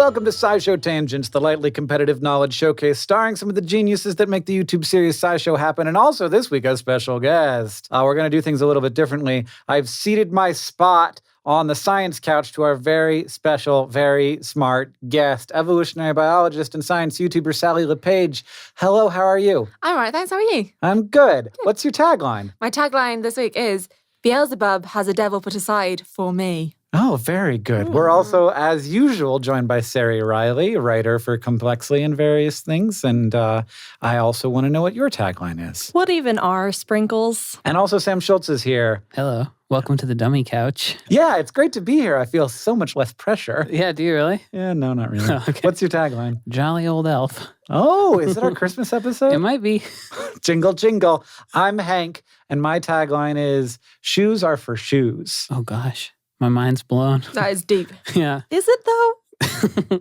welcome to SciShow Tangents, the lightly competitive knowledge showcase starring some of the geniuses that make the YouTube series SciShow happen, and also this week a special guest. We're going to do things a little bit differently. I've ceded my spot on the science couch to our very special, very smart guest, evolutionary biologist and science YouTuber Sally LePage. Hello, how are you? I'm all right, thanks. How are you? I'm good. What's your tagline? My tagline this week is, Beelzebub has a devil put aside for me. Oh, very good. We're also, as usual, joined by Sari Riley, a writer for Complexly and various things. And I also want to know what your tagline is. What even are sprinkles? And also Sam Schultz is here. Hello. Welcome to the dummy couch. Yeah, it's great to be here. I feel so much less pressure. Yeah, do you really? Yeah, no, not really. Okay. What's your tagline? Jolly old elf. Oh, is it our Christmas episode? It might be. Jingle, jingle. I'm Hank, and my tagline is, shoes are for shoes. Oh, gosh. My mind's blown. That is deep. Yeah. Is it though?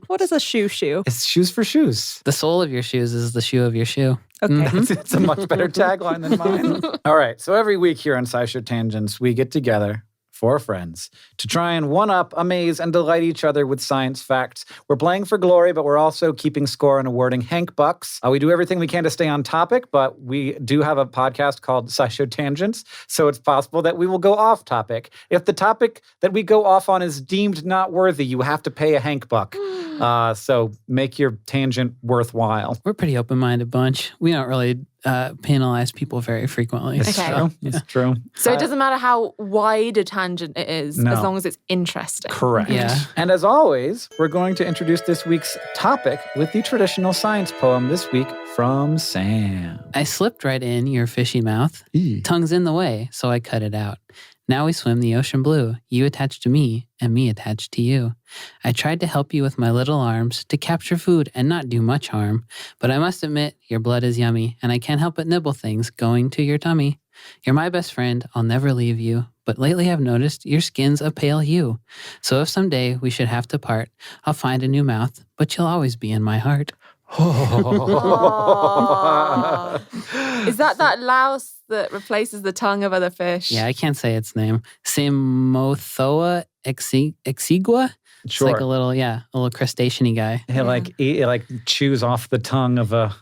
What is a shoe? It's shoes for shoes. The sole of your shoes is the shoe of your shoe. Okay. It's a much better tagline than mine. All right. So every week here on SciShow Tangents, we get together, four friends, to try and one-up, amaze, and delight each other with science facts. We're playing for glory, but we're also keeping score and awarding Hank Bucks. We do everything we can to stay on topic, but we do have a podcast called SciShow Tangents, so it's possible that we will go off topic. If the topic that we go off on is deemed not worthy, you have to pay a Hank Buck. So make your tangent worthwhile. We're a pretty open-minded bunch. We don't really penalize people very frequently. It's Okay. true. It's true. So it doesn't matter how wide a tangent it is, No. as long as it's interesting. Correct. Yeah. And as always, we're going to introduce this week's topic with the traditional science poem this week from Sam. I slipped right in your fishy mouth. Tongue's in the way, so I cut it out. Now we swim the ocean blue, you attached to me, and me attached to you. I tried to help you with my little arms to capture food and not do much harm, but I must admit your blood is yummy, and I can't help but nibble things going to your tummy. You're my best friend, I'll never leave you, but lately I've noticed your skin's a pale hue. So if someday we should have to part, I'll find a new mouth, but you'll always be in my heart. Aw. Is that louse that replaces the tongue of other fish? Yeah, I can't say its name. Simothoa exigua? It's Sure. like a little crustacean-y guy. He chews off the tongue of a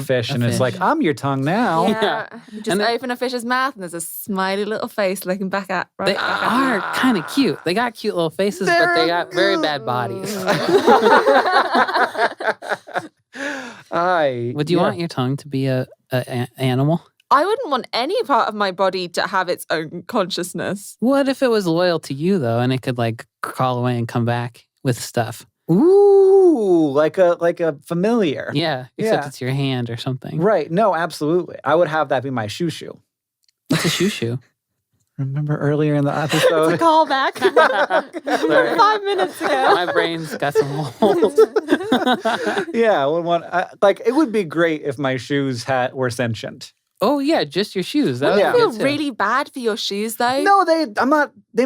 fish, and it's fish. like, I'm your tongue now. Yeah. You just And open a fish's mouth and there's a smiley little face looking back at. They are kind of cute. They got cute little faces, but they got very bad bodies. Would you want your tongue to be a animal? I wouldn't want any part of my body to have its own consciousness. What if it was loyal to you, though, and it could, like, crawl away and come back with stuff? Ooh, like a familiar. Yeah, except Yeah. it's your hand or something. Right. No, absolutely. I would have that be my shoo-shoo. What's a shoo-shoo? Remember earlier in the episode? It's a callback. 5 minutes ago. My brain's got some holes. Yeah, it would be great if my shoes were sentient. Oh, yeah, just your shoes. That Would would you be feel good, too. really bad for your shoes, though? No, they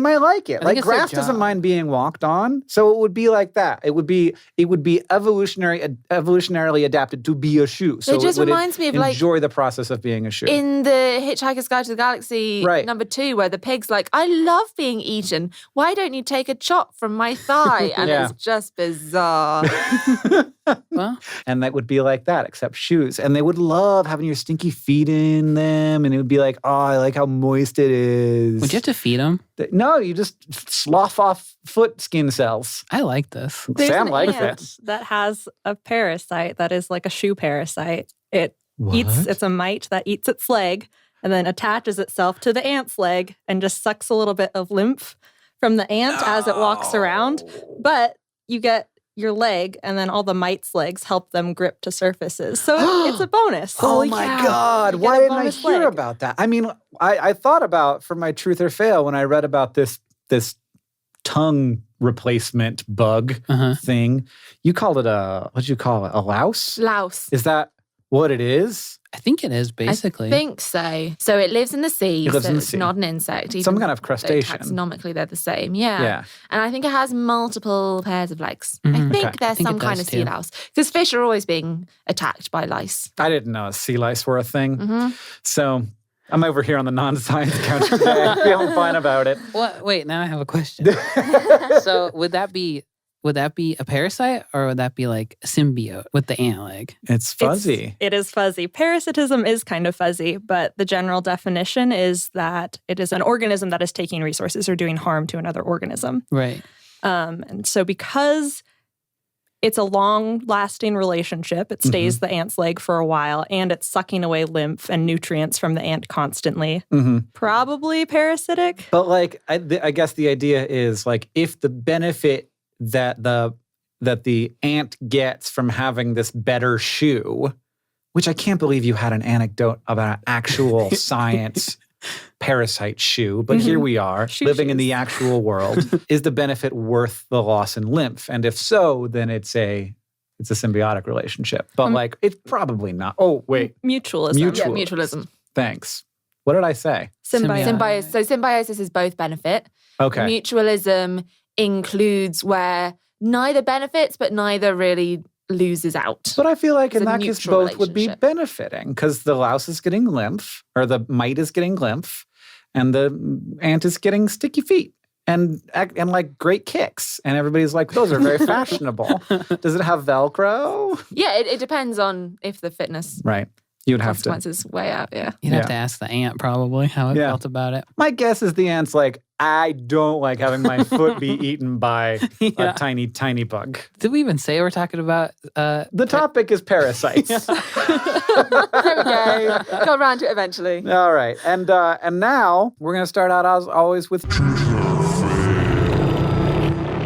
might like it. I think Like it's their grass doesn't job. mind being walked on, so it would be like that. It would be evolutionarily adapted to be a shoe. So It just would reminds me of, like, enjoy the process of being a shoe. In the Hitchhiker's Guide to the Galaxy Right. #2, where the pig's like, I love being eaten. Why don't you take a chop from my thigh? And Yeah. it's just bizarre. Well, And that would be like that, except shoes. And they would love having your stinky feet in them. And it would be like, oh, I like how moist it is. would you have to feed them? No, you just slough off foot skin cells. I like this. There's Sam an likes ant it. that has a parasite that is like a shoe parasite. It's a mite that eats its leg and then attaches itself to the ant's leg and just sucks a little bit of lymph from the ant as it walks around. But you get your leg, and then all the mite's legs help them grip to surfaces. So it's a bonus. Oh Holy my cow. God. You get Why a didn't I bonus hear leg. about that? I mean, I thought about, for my truth or fail, when I read about this tongue replacement bug thing, you called it what'd you call it? A louse? Louse. Is that what it is? I think it is, basically. I think so. So it lives in the sea. It lives so in the it's sea. not an insect. Some even kind of though crustacean. Taxonomically, they're the same. Yeah. Yeah. And I think it has multiple pairs of legs. Mhm. I think Okay. there's I think some it kind does of sea too. louse. Because fish are always being attacked by lice. I didn't know sea lice were a thing. Mm-hmm. So I'm over here on the non-science couch today, feeling fine about it. What? Wait, now I have a question. So would that be would that be a parasite or would that be like a symbiote with the ant leg? It's fuzzy. It is fuzzy. Parasitism is kind of fuzzy, but the general definition is that it is an organism that is taking resources or doing harm to another organism. Right. And so because it's a long-lasting relationship, it stays the ant's leg for a while, and it's sucking away lymph and nutrients from the ant constantly. Probably parasitic. But like, I guess the idea is like, if the benefit that the ant gets from having this better shoe, which I can't believe you had an anecdote about an actual science parasite shoe, but here we are, living in the actual world. Is the benefit worth the loss in lymph? And if so, then it's a symbiotic relationship. But like, it's probably not. Oh, wait. Mutualism. Yeah, mutualism. Thanks. What did I say? Symbiosis. So symbiosis is both benefit. Okay. Mutualism includes where neither benefits, but neither really loses out. But I feel like It's in a that case, neutral both would be relationship. benefiting because the louse is getting lymph, or the mite is getting lymph, and the ant is getting sticky feet and like great kicks. And everybody's like, those are very fashionable. Does it have Velcro? Yeah, it depends on if the fitness Right. You'd have to. consequences weigh out, yeah. You'd have to ask the ant probably how it felt about it. My guess is the ant's like, I don't like having my foot be eaten by a tiny, tiny bug. Did we even say we're talking about The topic is parasites. There we go. Got around to it eventually. All right. And now we're going to start out as always with...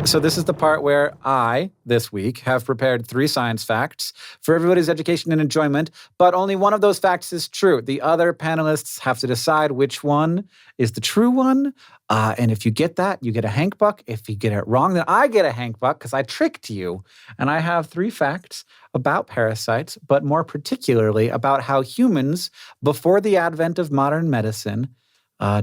So this is the part where I, this week, have prepared 3 science facts for everybody's education and enjoyment, but only one of those facts is true. The other panelists have to decide which one is the true one. And if you get that, you get a Hank Buck. If you get it wrong, then I get a Hank Buck because I tricked you. And I have 3 facts about parasites, but more particularly about how humans, before the advent of modern medicine,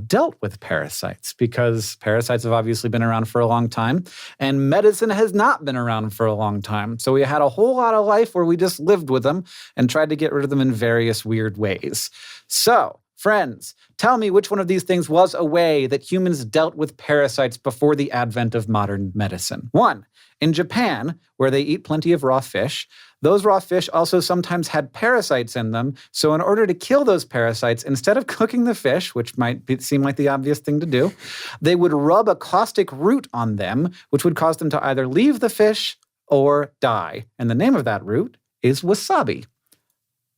dealt with parasites, because parasites have obviously been around for a long time and medicine has not been around for a long time. So we had a whole lot of life where we just lived with them and tried to get rid of them in various weird ways. So, friends, tell me which one of these things was a way that humans dealt with parasites before the advent of modern medicine. 1, in Japan, where they eat plenty of raw fish, those raw fish also sometimes had parasites in them. So in order to kill those parasites, instead of cooking the fish, which seem like the obvious thing to do, they would rub a caustic root on them, which would cause them to either leave the fish or die. And the name of that root is wasabi.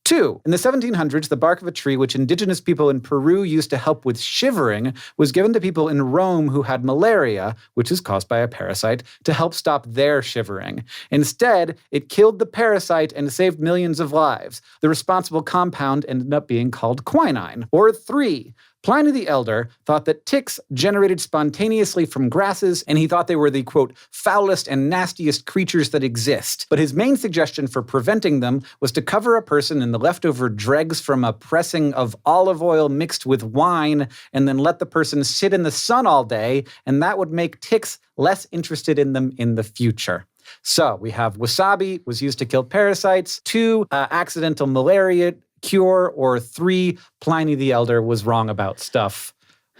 2, in the 1700s, the bark of a tree, which indigenous people in Peru used to help with shivering, was given to people in Rome who had malaria, which is caused by a parasite, to help stop their shivering. Instead, it killed the parasite and saved millions of lives. The responsible compound ended up being called quinine. Or 3, Pliny the Elder thought that ticks generated spontaneously from grasses, and he thought they were the, quote, foulest and nastiest creatures that exist. But his main suggestion for preventing them was to cover a person in the leftover dregs from a pressing of olive oil mixed with wine, and then let the person sit in the sun all day, and that would make ticks less interested in them in the future. So we have wasabi was used to kill parasites, 2, accidental malaria cure, or 3, Pliny the Elder was wrong about stuff,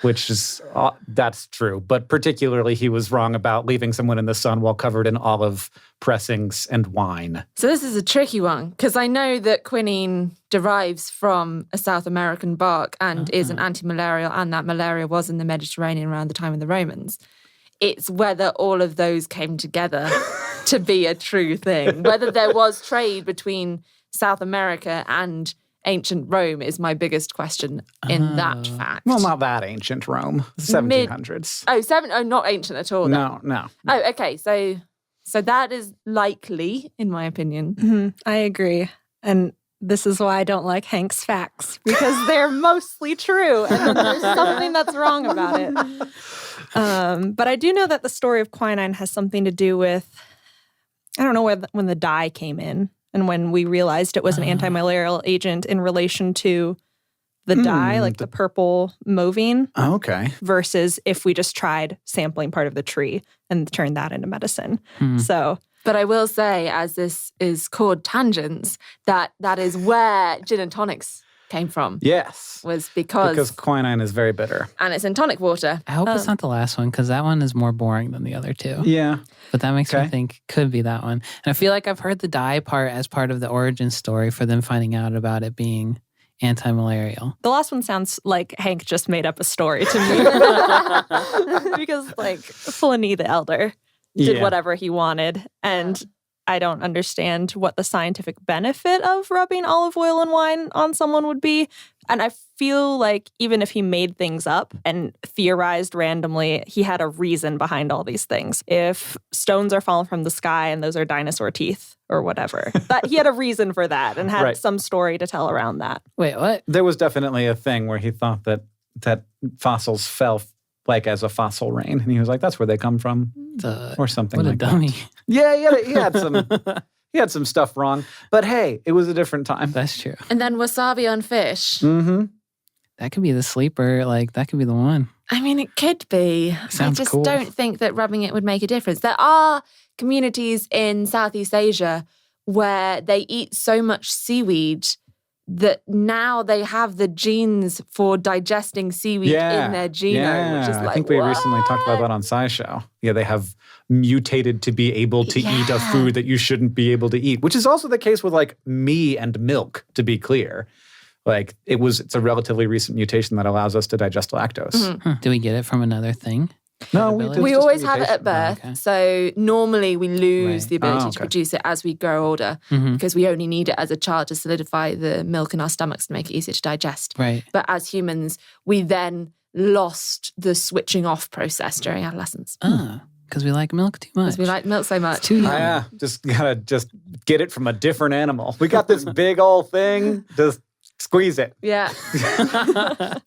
which is, that's true. But particularly he was wrong about leaving someone in the sun while covered in olive pressings and wine. So this is a tricky one, because I know that quinine derives from a South American bark and is an anti-malarial, and that malaria was in the Mediterranean around the time of the Romans. It's whether all of those came together to be a true thing. Whether there was trade between South America and ancient Rome is my biggest question in that fact. Well, not that ancient Rome. 1700s. Not ancient at all. Then. No. Oh, okay. So that is likely, in my opinion. Mm-hmm. I agree. And this is why I don't like Hank's facts, because they're mostly true and then there's something that's wrong about it. But I do know that the story of quinine has something to do with, I don't know when the dye came in and when we realized it was an anti-malarial agent in relation to the dye, like the purple moving. Okay. Versus if we just tried sampling part of the tree and turned that into medicine. So... But I will say, as this is called Tangents, that is where gin and tonics came from. Yes. Was because quinine is very bitter. And it's in tonic water. I hope it's not the last one because that one is more boring than the other two. Yeah. But that makes me think could be that one. And I feel like I've heard the dye part as part of the origin story for them finding out about it being anti-malarial. The last one sounds like Hank just made up a story to me. Because Pliny the Elder did whatever he wanted. And I don't understand what the scientific benefit of rubbing olive oil and wine on someone would be. And I feel like even if he made things up and theorized randomly, he had a reason behind all these things. If stones are falling from the sky and those are dinosaur teeth or whatever, that he had a reason for that and had some story to tell around that. Wait, what? There was definitely a thing where he thought that fossils fell as a fossil rain. And he was like, that's where they come from. Or something like that. What a dummy. Yeah, he had some stuff wrong. But hey, it was a different time. That's true. And then wasabi on fish. Mm-hmm. That could be the sleeper. That could be the one. I mean, it could be. Sounds I just cool. don't think that rubbing it would make a difference. There are communities in Southeast Asia where they eat so much seaweed that now they have the genes for digesting seaweed in their genome, which is I think we recently talked about that on SciShow. Yeah, they have mutated to be able to eat a food that you shouldn't be able to eat, which is also the case with me and milk, to be clear. It's a relatively recent mutation that allows us to digest lactose. Mm-hmm. Do we get it from another thing? No, we always have it at birth. Okay. So normally we lose the ability to okay. produce it as we grow older because we only need it as a child to solidify the milk in our stomachs to make it easier to digest. Right. But as humans, we then lost the switching off process during adolescence. Because we like milk too much. Because we like milk so much. Too young. Yeah, just gotta get it from a different animal. We got this big old thing, just squeeze it. Yeah.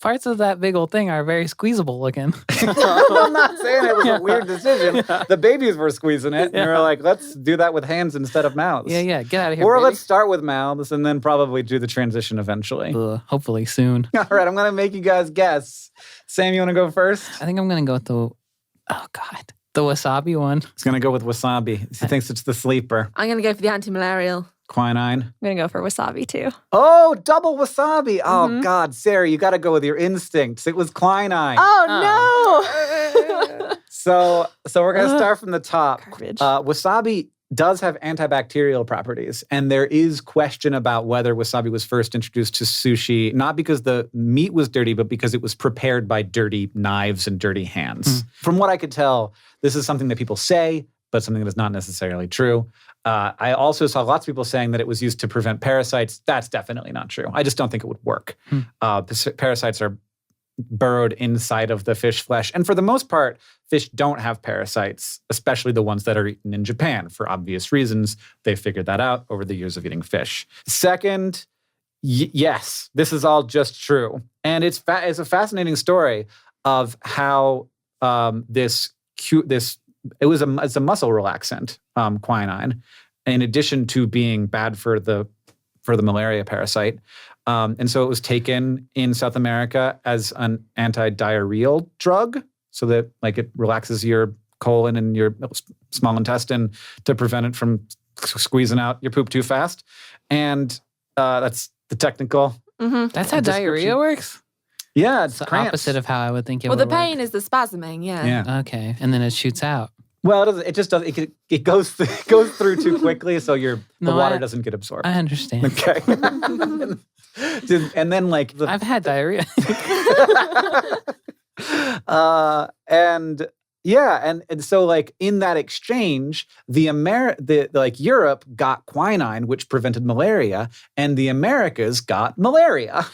Parts of that big old thing are very squeezable looking. I'm not saying it was a weird decision. The babies were squeezing it, and we were like, let's do that with hands instead of mouths. Yeah, get out of here, Or baby. let's start with mouths and then probably do the transition eventually. Hopefully soon. All right, I'm going to make you guys guess. Sam, you want to go first? I think I'm going to go with the wasabi one. He's going to go with wasabi. He thinks it's the sleeper. I'm going to go for the anti-malarial. Quinine. I'm going to go for wasabi too. Oh, double wasabi. Oh, God, Sarah, you got to go with your instincts. It was quinine. Oh, no. So we're going to start from the top. Garbage. Wasabi does have antibacterial properties, and there is question about whether wasabi was first introduced to sushi, not because the meat was dirty, but because it was prepared by dirty knives and dirty hands. From what I could tell, this is something that people say, but something that is not necessarily true. I also saw lots of people saying that it was used to prevent parasites. That's definitely not true. I just don't think it would work. Parasites are burrowed inside of the fish flesh. And for the most part, fish don't have parasites, especially the ones that are eaten in Japan. For obvious reasons, they figured that out over the years of eating fish. Second, yes, this is all just true. And it's a fascinating story of how it's a muscle relaxant, quinine, in addition to being bad for the malaria parasite. And so it was taken in South America as an anti-diarrheal drug, so that it relaxes your colon and your small intestine to prevent it from squeezing out your poop too fast. And that's the technical. That's how diarrhea works? Yeah, It's the cramps. opposite of how I would think it Well, would the pain is the spasming, Yeah. Okay, and then it shoots out. Well, it doesn't. It just doesn't. It goes through too quickly, so the water doesn't get absorbed. I understand. Okay. And then I've had diarrhea. and so in that exchange, Europe got quinine, which prevented malaria, and the Americas got malaria.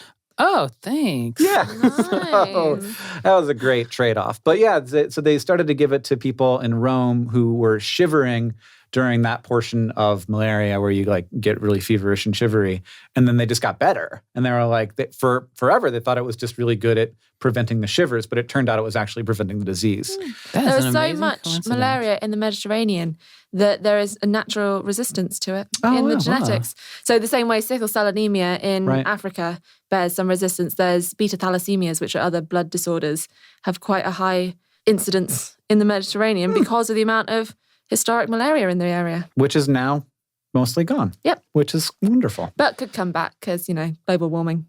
Oh, thanks. Yeah. Nice. So that was a great trade-off. But yeah, so they started to give it to people in Rome who were shivering during that portion of malaria where you get really feverish and shivery. And then they just got better. And they were for forever, they thought it was just really good at preventing the shivers, but it turned out it was actually preventing the disease. There is so much malaria in the Mediterranean that there is a natural resistance to it in the genetics. So the same way sickle cell anemia in Africa bears some resistance, there's beta thalassemias, which are other blood disorders, have quite a high incidence in the Mediterranean because of the amount of historic malaria in the area. Which is now mostly gone. Yep. Which is wonderful. But could come back because, global warming.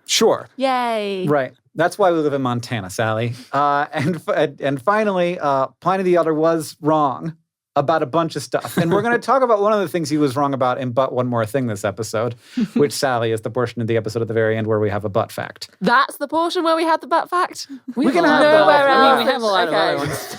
Sure. Yay. Right. That's why we live in Montana, Sally. And finally, Pliny the Elder was wrong about a bunch of stuff. And we're going to talk about one of the things he was wrong about in But One More Thing this episode, which, Sally, is the portion of the episode at the very end where we have a butt fact. That's the portion where we had the butt fact? We can have nowhere that. We have a lot of other ones.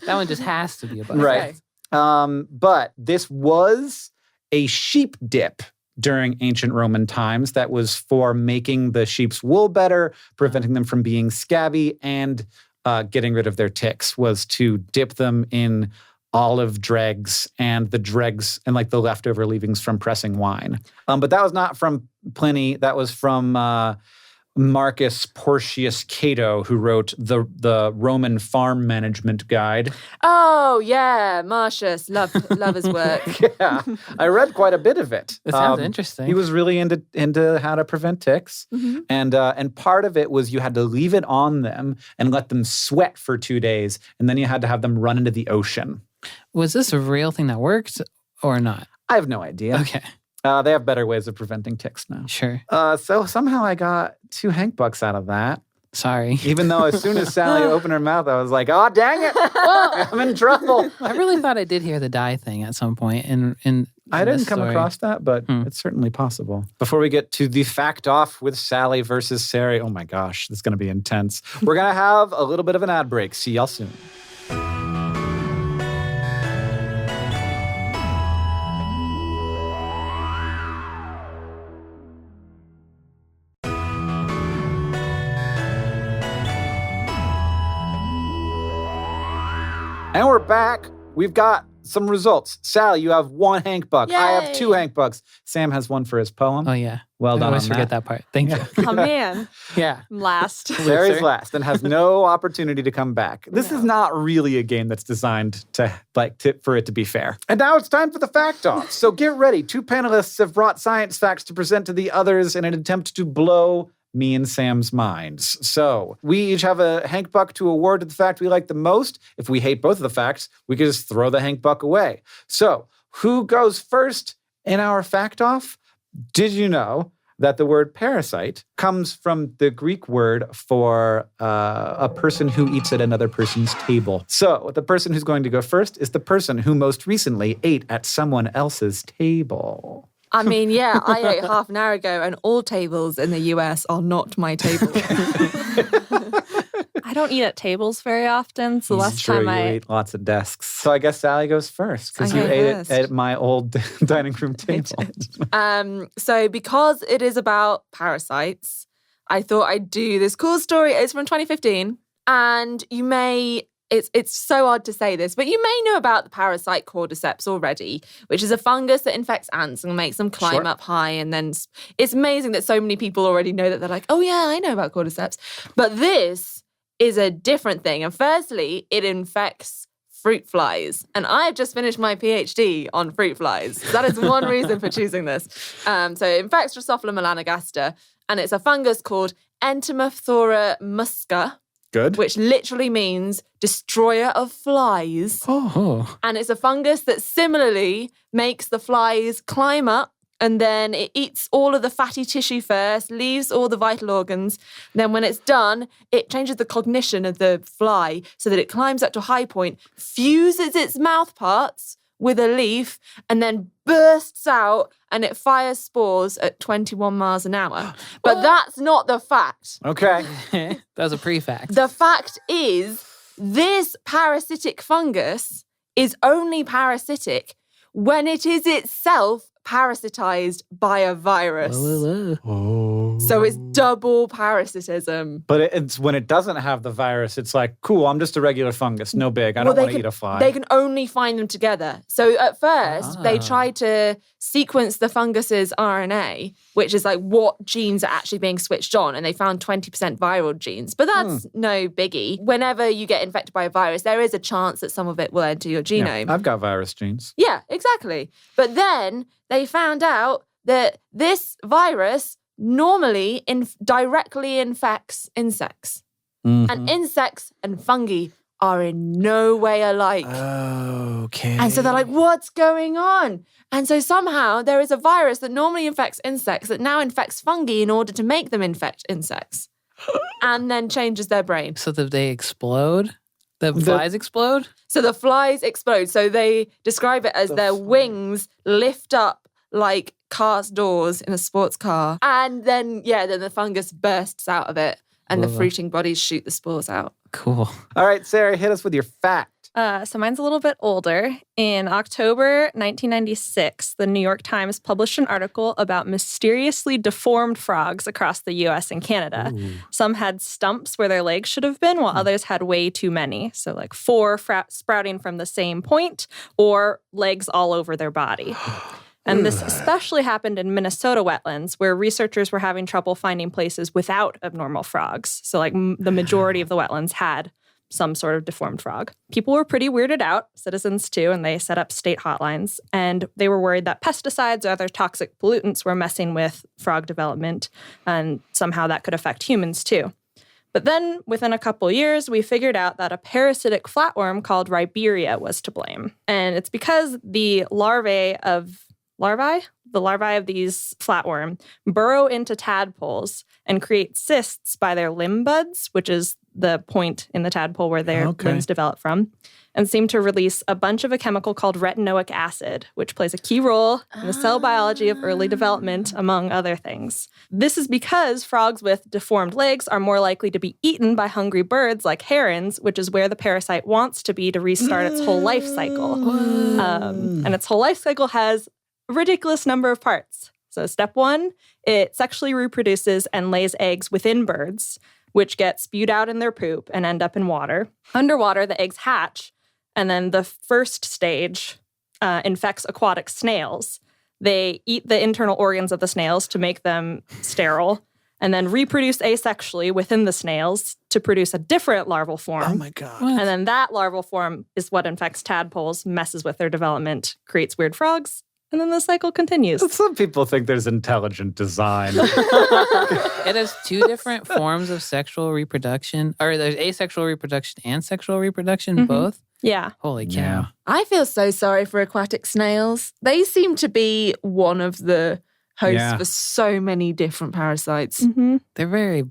That one just has to be a butt Right. fact. But this was a sheep dip during ancient Roman times that was for making the sheep's wool better, preventing them from being scabby, and getting rid of their ticks, was to dip them in olive dregs and the dregs and like the leftover leavings from pressing wine. But that was not from Pliny. That was from Marcus Porcius Cato, who wrote the Roman Farm Management Guide. Oh, yeah. Marcius. Love his work. Yeah, I read quite a bit of it. That sounds interesting. He was really into how to prevent ticks. Mm-hmm. And part of it was you had to leave it on them and let them sweat for 2 days, and then you had to have them run into the ocean. Was this a real thing that worked or not? I have no idea. Okay, They have better ways of preventing ticks now. sure. So somehow I got 2 Hank bucks out of that. Sorry. Even though as soon as Sally opened her mouth, I was like, oh, dang it. I'm in trouble. I really thought I did hear the dye thing at some point in I didn't this come story. across that, but it's certainly possible. Before we get to the fact off with Sally versus Sari, oh my gosh, this is going to be intense. We're going to have a little bit of an ad break. See y'all soon. And we're back. We've got some results. Sally, you have 1 Hank buck. I have 2 Hank bucks. Sam has 1 for his poem. Oh yeah. Well I done always on forget that. that part. Thank you. Oh, man. Yeah. I'm last. Sari's last and has no opportunity to come back. This is not really a game that's designed for it to be fair. And now it's time for the fact off. So get ready. 2 panelists have brought science facts to present to the others in an attempt to blow me and Sam's minds. So we each have a Hank buck to award to the fact we like the most. If we hate both of the facts, we can just throw the Hank buck away. So who goes first in our fact off? Did you know that the word parasite comes from the Greek word for a person who eats at another person's table? So the person who's going to go first is the person who most recently ate at someone else's table. I mean, yeah, I ate half an hour ago, and all tables in the US are not my table. I don't eat at tables very often, so It's last true, time you I ate lots of desks. So I guess Sally goes first because you Okay, ate first. it at my old dining room table. So because it is about parasites, I thought I'd do this cool story. It's from 2015, and you may... It's so odd to say this, but you may know about the parasite cordyceps already, which is a fungus that infects ants and makes them climb up high. And then it's amazing that so many people already know that. They're like, oh yeah, I know about cordyceps. But this is a different thing. And firstly, it infects fruit flies. And I've just finished my PhD on fruit flies. That is one reason for choosing this. So it infects Drosophila melanogaster, and it's a fungus called Entomophthora musca, Good. which literally means destroyer of flies. Oh. And it's a fungus that similarly makes the flies climb up, and then it eats all of the fatty tissue first, leaves all the vital organs. Then when it's done, it changes the cognition of the fly so that it climbs up to a high point, fuses its mouth parts with a leaf, and then bursts out, and it fires spores at 21 miles an hour. But that's not the fact. Okay. That was a pre-fact. The fact is, this parasitic fungus is only parasitic when it is itself parasitized by a virus. So it's double parasitism. But it's when it doesn't have the virus, it's like, cool, I'm just a regular fungus. No big. I don't want to eat a fly. They can only find them together. So at first, they tried to sequence the fungus's RNA, which is like what genes are actually being switched on, and they found 20% viral genes. But that's no biggie. Whenever you get infected by a virus, there is a chance that some of it will enter your genome. Yeah, I've got virus genes. Yeah, exactly. But then they found out that this virus normally directly infects insects. Mhm. And insects and fungi are in no way alike. Okay. And so they're like, what's going on? And so somehow there is a virus that normally infects insects that now infects fungi in order to make them infect insects and then changes their brain. So that they explode? The flies explode? So the flies explode. So they describe it as their wings lift up like cast doors in a sports car. And then the fungus bursts out of it and the fruiting bodies shoot the spores out. Cool. All right, Sarah, hit us with your fact. So mine's a little bit older. In October 1996, the New York Times published an article about mysteriously deformed frogs across the U.S. and Canada. Ooh. Some had stumps where their legs should have been, while others had way too many. So like 4 sprouting from the same point or legs all over their body. And this especially happened in Minnesota wetlands, where researchers were having trouble finding places without abnormal frogs. So like the majority of the wetlands had some sort of deformed frog. People were pretty weirded out, citizens too, and they set up state hotlines. And they were worried that pesticides or other toxic pollutants were messing with frog development, and somehow that could affect humans too. But then, within a couple years, we figured out that a parasitic flatworm called Riberia was to blame. And it's because the larvae of these flatworm burrow into tadpoles and create cysts by their limb buds, which is the point in the tadpole where their limbs develop from, and seem to release a bunch of a chemical called retinoic acid, which plays a key role in the cell biology of early development, among other things. This is because frogs with deformed legs are more likely to be eaten by hungry birds like herons, which is where the parasite wants to be to restart its whole life cycle. And its whole life cycle has a ridiculous number of parts. So step 1, it sexually reproduces and lays eggs within birds, which get spewed out in their poop and end up in water. Underwater, the eggs hatch, and then the first stage infects aquatic snails. They eat the internal organs of the snails to make them sterile, and then reproduce asexually within the snails to produce a different larval form. Oh my God. And then that larval form is what infects tadpoles, messes with their development, creates weird frogs, and then the cycle continues. Some people think there's intelligent design. It has 2 different forms of sexual reproduction, or there's asexual reproduction and sexual reproduction, both? Yeah. Holy cow. Yeah. I feel so sorry for aquatic snails. They seem to be one of the hosts for so many different parasites. Mm-hmm. They're very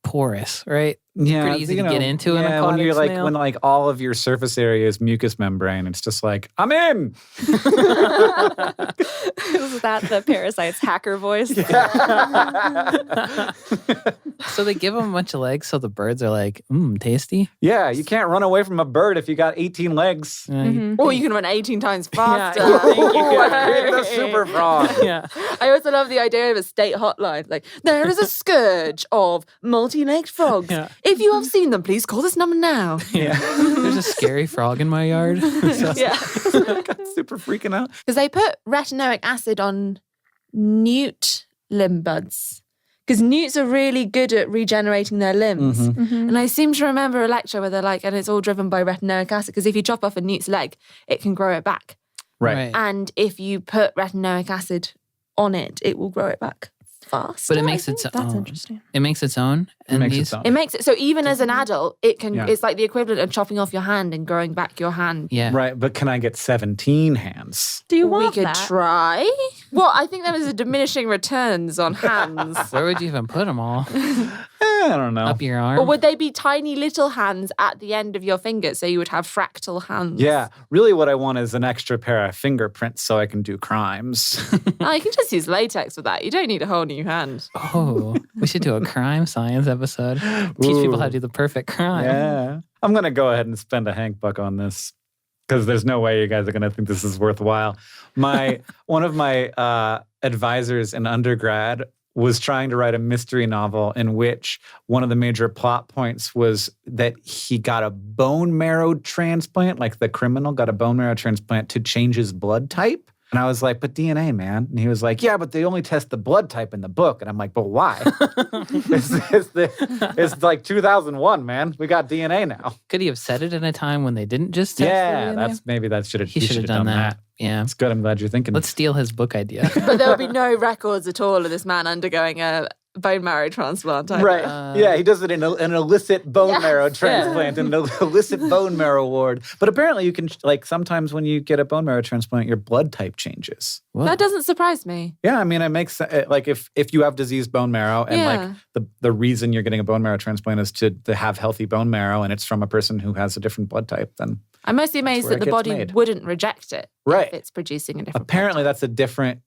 porous, right? Yeah, Pretty easy to get into an aquatic when you're like snail. when like all of your surface area is mucous membrane, it's just like I'm in. Is that the parasite's hacker voice? So they give them a bunch of legs, so the birds are like, tasty. Yeah, you can't run away from a bird if you got 18 legs. Or you can run 18 times faster. Yeah, I think you Ooh, the super frog. Yeah. I also love the idea of a state hotline. Like, there is a scourge of multi-legged frogs. Yeah. If you have seen them, please call this number now. Yeah. There's a scary frog in my yard. Yeah. Got super freaking out. Because they put retinoic acid on newt limb buds. Because newts are really good at regenerating their limbs. And I seem to remember a lecture where they're like, and it's all driven by retinoic acid, because if you chop off a newt's leg, it can grow it back. Right. And if you put retinoic acid on it, it will grow it back fast. But it makes its That's own. interesting. It makes its own. It makes its own. It makes it so even as an adult, it can. Yeah. It's like the equivalent of chopping off your hand and growing back your hand. Yeah. Right, but can I get 17 hands? Do you We want could that? try. Well, I think there was a diminishing returns on hands. Where would you even put them all? I don't know. Up your arm? Or would they be tiny little hands at the end of your fingers, so you would have fractal hands? Yeah, really what I want is an extra pair of fingerprints so I can do crimes. Oh, you can just use latex for that. You don't need a whole new hand. Oh, we should do a crime science episode. Teach people how to do the perfect crime. Yeah. I'm going to go ahead and spend a Hank buck on this because there's no way you guys are going to think this is worthwhile. One of my advisors in undergrad was trying to write a mystery novel in which one of the major plot points was that he got a bone marrow transplant, like the criminal got a bone marrow transplant to change his blood type. And I was like, but DNA, man. And he was like, yeah, but they only test the blood type in the book. And I'm like, but why? it's like 2001, man. We got DNA now. Could he have said it in a time when they didn't just test the DNA? Maybe that should have. He should have done that. Yeah. It's good. I'm glad you're thinking. Let's steal his book idea. But there would be no records at all of this man undergoing a bone marrow transplant. Right. Yeah, he does it in an illicit bone marrow transplant in an illicit bone marrow ward. But apparently you can, like, sometimes when you get a bone marrow transplant, your blood type changes. What? That doesn't surprise me. Yeah, I mean, it makes, like, if you have diseased bone marrow and, like, the reason you're getting a bone marrow transplant is to have healthy bone marrow and it's from a person who has a different blood type, then I'm mostly amazed that the body wouldn't reject it if it's producing a different Apparently that's a different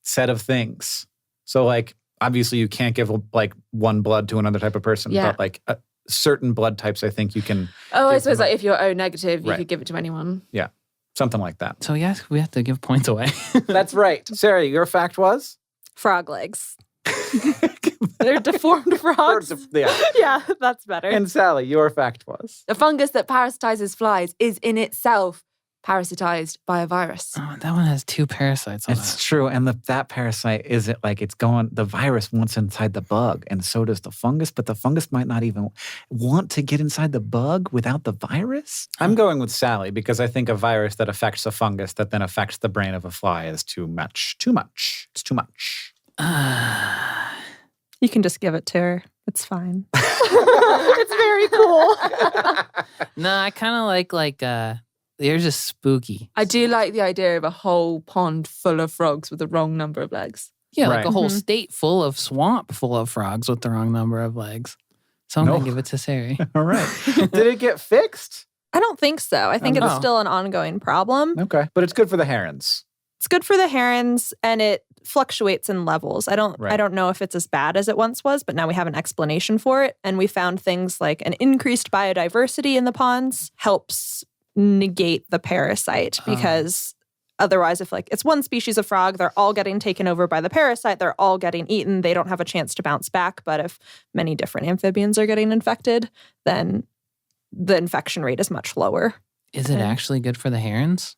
set of things. So, like, obviously you can't give, like, one blood to another type of person, but, like, certain blood types, I think you can. Oh, I suppose, like, if you're O negative, you could give it to anyone. Yeah, something like that. So, yes, we have to give points away. That's right. Sarah, your fact was? Frog legs. They're deformed frogs. Yeah, that's better. And Sally, your fact was? The fungus that parasitizes flies is in itself parasitized by a virus. Oh, that one has 2 parasites on it. It's true. And that parasite isn't like the virus wants inside the bug, and so does the fungus, but the fungus might not even want to get inside the bug without the virus. I'm going with Sally because I think a virus that affects a fungus that then affects the brain of a fly is too much. Too much. It's too much. You can just give it to her. It's fine. It's very cool. No, I kind of like they're just spooky. I do like the idea of a whole pond full of frogs with the wrong number of legs. Yeah, like a whole state full of swamp full of frogs with the wrong number of legs. So I'm going to give it to Sari. All right. Did it get fixed? I don't think so. I think it's still an ongoing problem. Okay. But it's good for the herons. It's good for the herons, and it fluctuates in levels. I don't know if it's as bad as it once was, but now we have an explanation for it. And we found things like an increased biodiversity in the ponds helps negate the parasite, because otherwise, if, like, it's one species of frog, they're all getting taken over by the parasite, they're all getting eaten, they don't have a chance to bounce back. But if many different amphibians are getting infected, then the infection rate is much lower. Is it actually good for the herons?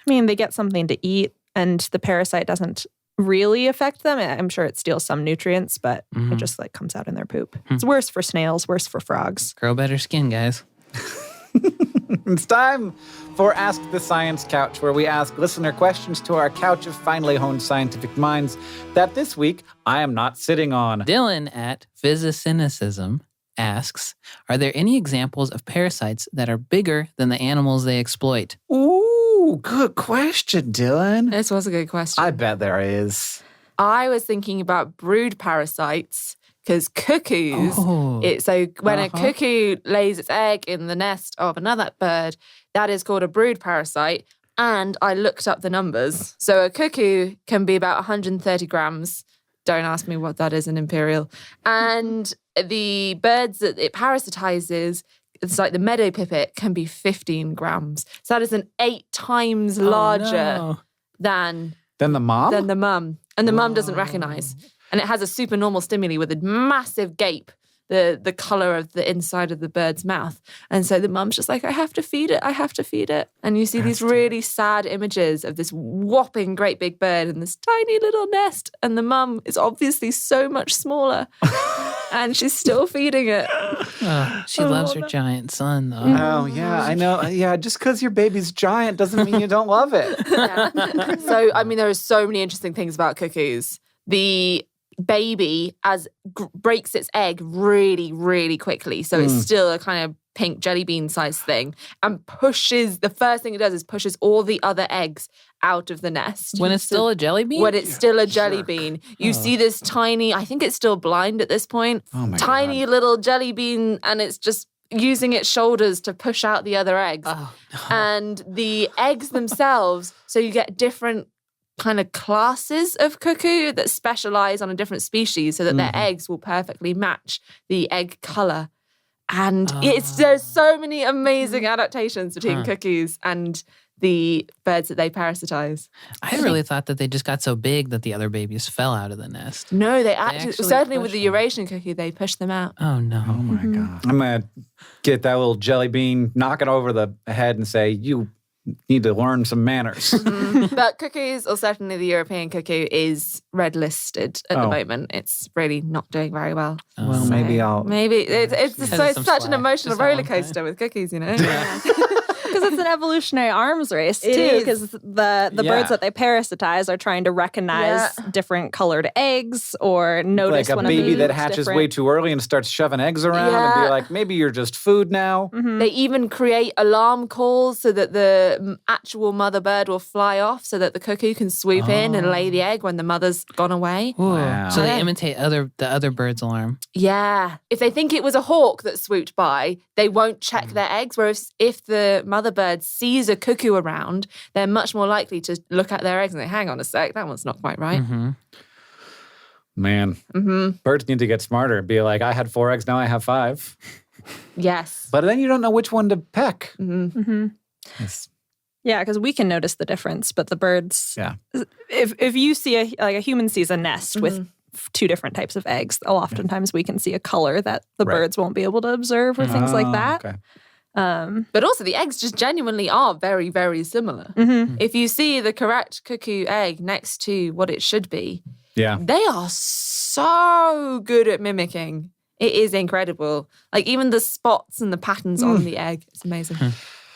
I mean, they get something to eat, and the parasite doesn't really affect them. I'm sure it steals some nutrients, but it just, like, comes out in their poop. It's worse for snails, worse for frogs. Grow better skin, guys. It's time for Ask the Science Couch, where we ask listener questions to our couch of finely honed scientific minds that this week I am not sitting on. Dylan at Physicynicism asks, are there any examples of parasites that are bigger than the animals they exploit? Ooh, good question, Dylan. This was a good question. I bet there is. I was thinking about brood parasites, because cuckoos, when a cuckoo lays its egg in the nest of another bird, that is called a brood parasite. And I looked up the numbers. So a cuckoo can be about 130 grams. Don't ask me what that is in imperial. And the birds that it parasitizes, it's like the meadow pipit, can be 15 grams. So that is an 8 times larger than the mom? Than the mum. And the mum doesn't recognize. And it has a supernormal stimuli with a massive gape, the color of the inside of the bird's mouth. And so the mum's just like, I have to feed it. I have to feed it. And you see these really sad images of this whopping great big bird in this tiny little nest. And the mum is obviously so much smaller. And she's still feeding it. She loves her giant son, though. Oh, yeah, I know. Yeah, just because your baby's giant doesn't mean you don't love it. Yeah. So, I mean, there are so many interesting things about cuckoos. The baby breaks its egg really, really quickly. So it's still a kind of pink jelly bean sized thing, and the first thing it does is pushes all the other eggs out of the nest. When it's still a jelly bean? When it's still a jelly bean. You see this tiny, I think it's still blind at this point, tiny little jelly bean, and it's just using its shoulders to push out the other eggs. Oh, no. And the eggs themselves, so you get different kind of classes of cuckoo that specialize on a different species so that their eggs will perfectly match the egg color. And there's so many amazing adaptations between cuckoos and the birds that they parasitize. I really thought that they just got so big that the other babies fell out of the nest. No, they actually certainly with the Eurasian cuckoo, they push them out. Oh, no. Oh, my God. I'm going to get that little jelly bean, knock it over the head and say, you need to learn some manners. But cuckoos, or certainly the European cuckoo, is red listed at the moment. It's really not doing very well. Well, so maybe it's such an emotional roller coaster with cookies, you know. Because it's an evolutionary arms race, It too. is. Because the birds that they parasitize are trying to recognize different colored eggs or notice like a when baby baby that looks hatches different. way too early and starts shoving eggs around and be Yeah. like, maybe you're just food now. They even create alarm calls so that the actual mother bird will fly off so that the cuckoo can swoop in and lay the egg when the mother's gone away. Ooh. Wow. So they imitate the other bird's alarm. Yeah. If they think it was a hawk that swooped by, they won't check their eggs. Whereas if the mother bird sees a cuckoo around, they're much more likely to look at their eggs and say, hang on a sec, that one's not quite right. Man, birds need to get smarter. Be like, I had 4 eggs, now I have 5. Yes. But then you don't know which one to peck. It's- Yeah, because we can notice the difference, but the birds. Yeah. If you see a human sees a nest with 2 different types of eggs, oftentimes we can see a color that the Right. birds won't be able to observe or things like that. Okay. But also the eggs just genuinely are very, very similar. If you see the correct cuckoo egg next to what it should be, Yeah. they are so good at mimicking. It is incredible. Like even the spots and the patterns on the egg. It's amazing.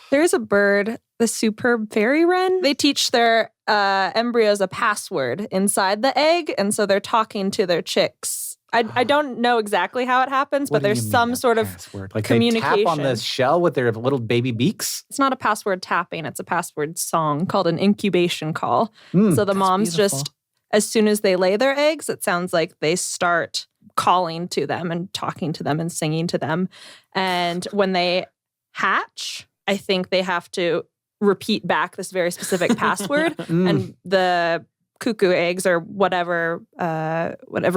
There's a bird, the superb fairy wren. They teach their embryos a password inside the egg, and so they're talking to their chicks. I don't know exactly how it happens, What but do you there's mean some a sort of password? Like communication. they tap on the shell with their little baby beaks? It's not a password tapping, it's a password song called an incubation call. So the moms beautiful. just, as soon as they lay their eggs, it sounds like they start calling to them and talking to them and singing to them. And when they hatch, I think they have to repeat back this very specific password. And the cuckoo eggs or whatever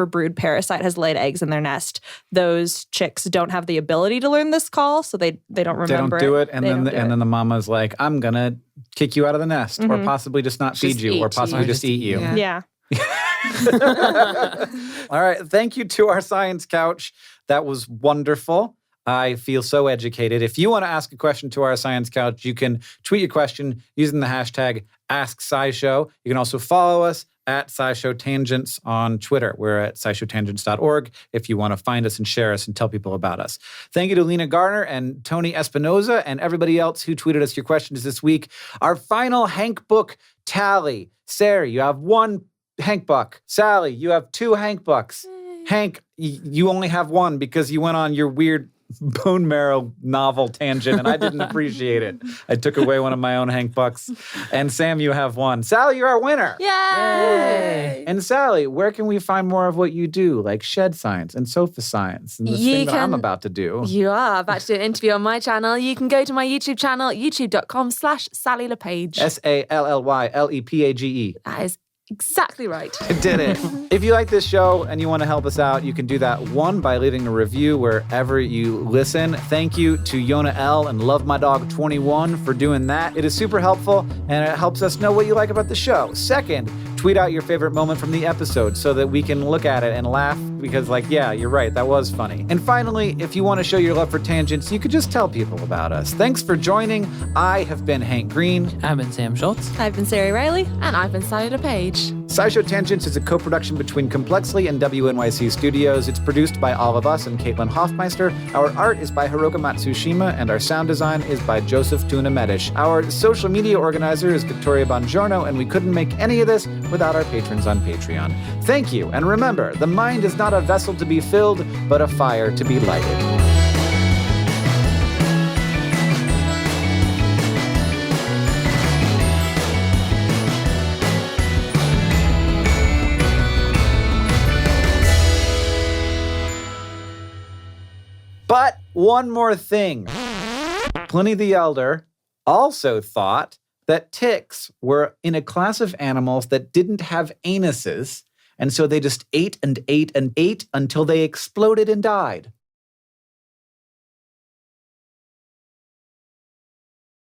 brood parasite has laid eggs in their nest, those chicks don't have the ability to learn this call, so they don't remember. They don't do it, and They then don't do and it. then the mama's like, "I'm gonna kick you out of the nest, or possibly just not feed Just you, or eat possibly you. just eat you." Yeah. Yeah. All right, thank you to our science couch. That was wonderful. I feel so educated. If you want to ask a question to our science couch, you can tweet your question using the hashtag AskSciShow. You can also follow us at SciShow Tangents on Twitter. We're at scishowtangents.org if you want to find us and share us and tell people about us. Thank you to Lena Garner and Tony Espinoza and everybody else who tweeted us your questions this week. Our final Hank book tally. Sarah, you have 1 Hank buck. Sally, you have 2 Hank bucks. Hank, you only have 1 because you went on your weird bone marrow novel tangent and I didn't appreciate it. I took away one of my own Hank bucks. And Sam, you have 1. Sally, you're our winner. Yay! And Sally, where can we find more of what you do, like shed science and sofa science and this thing that I'm about to do? You are about to do an interview on my channel. You can go to my YouTube channel, youtube.com/SallyLePage. SallyLepage. That is exactly right. I did it. If you like this show and you want to help us out, you can do that, 1, by leaving a review wherever you listen. Thank you to Yona L. and Love My Dog 21 for doing that. It is super helpful and it helps us know what you like about the show. 2nd, tweet out your favorite moment from the episode so that we can look at it and laugh because, like, yeah, you're right, that was funny. And finally, if you want to show your love for tangents, you could just tell people about us. Thanks for joining. I have been Hank Green. I've been Sam Schultz. I've been Sari Riley. And I've been Sally LePage. SciShow Tangents is a co-production between Complexly and WNYC Studios. It's produced by all of us and Caitlin Hoffmeister. Our art is by Hiroka Matsushima, and our sound design is by Joseph Tuna Medish. Our social media organizer is Victoria Bongiorno, and we couldn't make any of this without our patrons on Patreon. Thank you, and remember, the mind is not a vessel to be filled, but a fire to be lighted. But one more thing. Pliny the Elder also thought that ticks were in a class of animals that didn't have anuses, and so they just ate and ate and ate until they exploded and died.